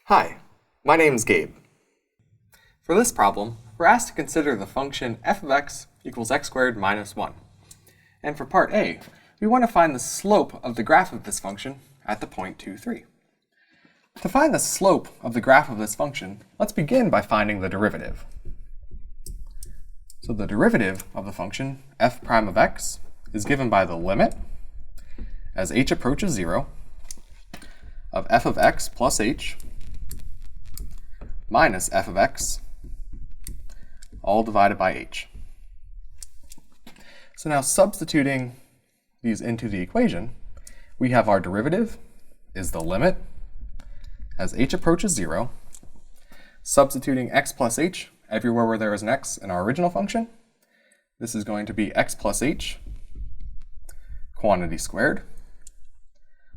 Hi, my name is Gabe. For this problem, we're asked to consider the function f of x equals x squared minus 1. And for part A, we want to find the slope of the graph of this function at the point 2, 3. To find the slope of the graph of this function, let's begin by finding the derivative. So the derivative of the function f prime of x is given by the limit as h approaches 0 of f of x plus h minus f of x all divided by h. So now substituting these into the equation, we have our derivative is the limit as h approaches 0, substituting x plus h everywhere where there is an x in our original function. This is going to be x plus h quantity squared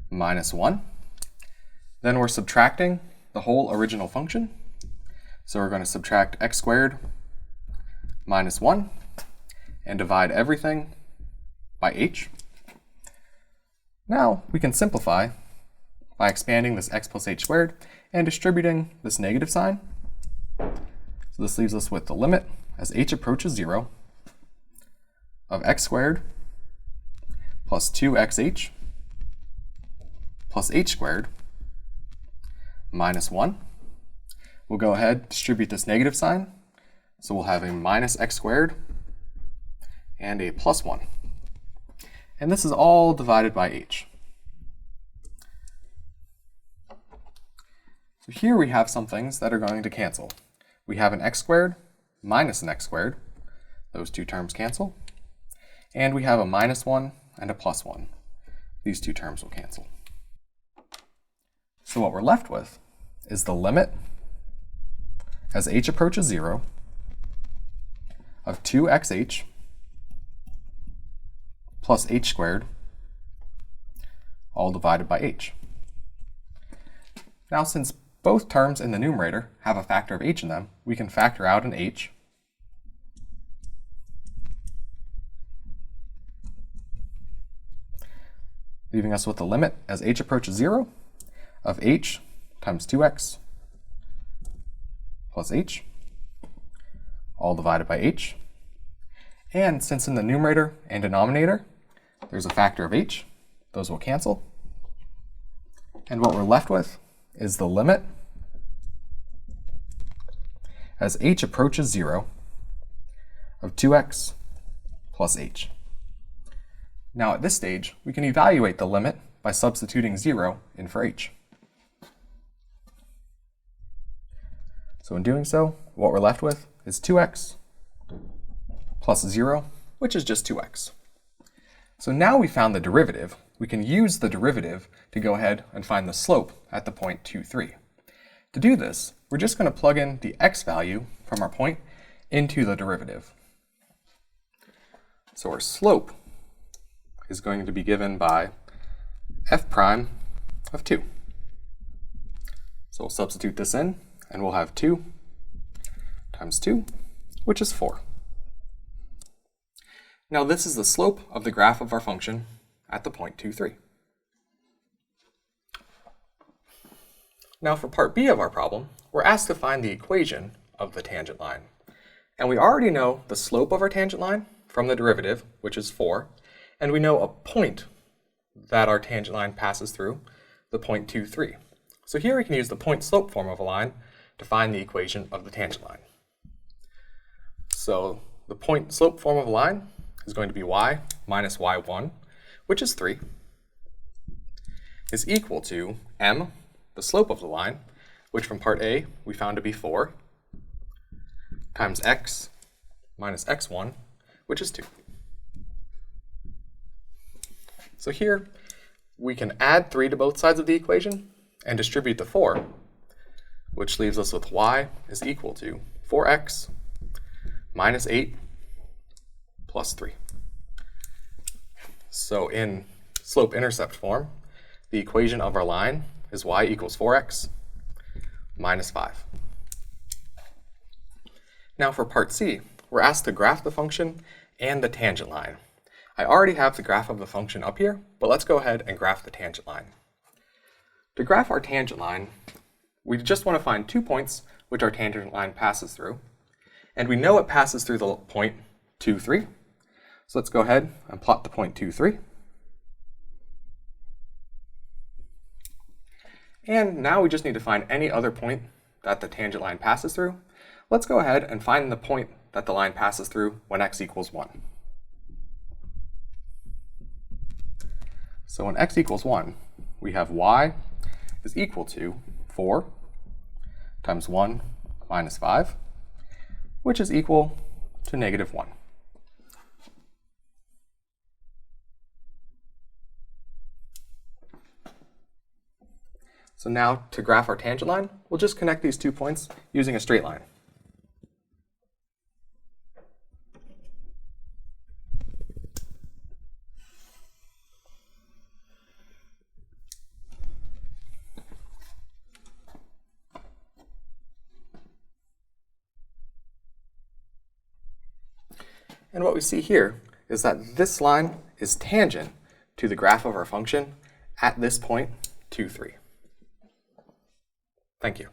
minus 1. Then we're subtracting the whole original function. So we're going to subtract x squared minus 1 and divide everything by h. Now we can simplify by expanding this x plus h squared and distributing this negative sign. So this leaves us with the limit as h approaches 0 of x squared plus 2xh plus h squared minus 1. We'll go ahead, distribute this negative sign. So we'll have a minus x squared and a plus 1. And this is all divided by h. So here we have some things that are going to cancel. We have an x squared minus an x squared. Those two terms cancel. And we have a minus 1 and a plus 1. These two terms will cancel. So what we're left with is the limit as h approaches 0 of 2xh plus h squared all divided by h. Now since both terms in the numerator have a factor of h in them, we can factor out an h. Leaving us with the limit as h approaches 0 of h times 2x plus h, all divided by h. And since in the numerator and denominator there's a factor of h, those will cancel. And what we're left with is the limit as h approaches 0 of 2x plus h. Now at this stage, we can evaluate the limit by substituting 0 in for h. So in doing so, what we're left with is 2x plus 0, which is just 2x. So now we found the derivative, we can use the derivative to go ahead and find the slope at the point 2, 3. To do this, we're just going to plug in the x value from our point into the derivative. So our slope is going to be given by f prime of 2. So we'll substitute this in, and we'll have 2 times 2, which is 4. Now this is the slope of the graph of our function at the point 2, 3. Now for part B of our problem, we're asked to find the equation of the tangent line. And we already know the slope of our tangent line from the derivative, which is 4, and we know a point that our tangent line passes through, the point 2, 3. So here we can use the point slope form of a line to find the equation of the tangent line. So the point slope form of a line is going to be y minus y1, which is 3, is equal to m, the slope of the line, which from part A we found to be 4, times x minus x1, which is 2. So here we can add 3 to both sides of the equation and distribute the 4, which leaves us with y is equal to 4x minus 8 plus 3. So in slope-intercept form, the equation of our line is y equals 4x minus 5. Now for part C, we're asked to graph the function and the tangent line. I already have the graph of the function up here, but let's go ahead and graph the tangent line. To graph our tangent line, We just want to find 2 points which our tangent line passes through. And we know it passes through the point 2, 3. So let's go ahead and plot the point 2, 3. And now we just need to find any other point that the tangent line passes through. Let's go ahead and find the point that the line passes through when x equals 1. So when x equals 1, we have y is equal to 4 times 1 minus 5, which is equal to negative 1. So now, to graph our tangent line, we'll just connect these 2 points using a straight line. And what we see here is that this line is tangent to the graph of our function at this point, 2, 3. Thank you.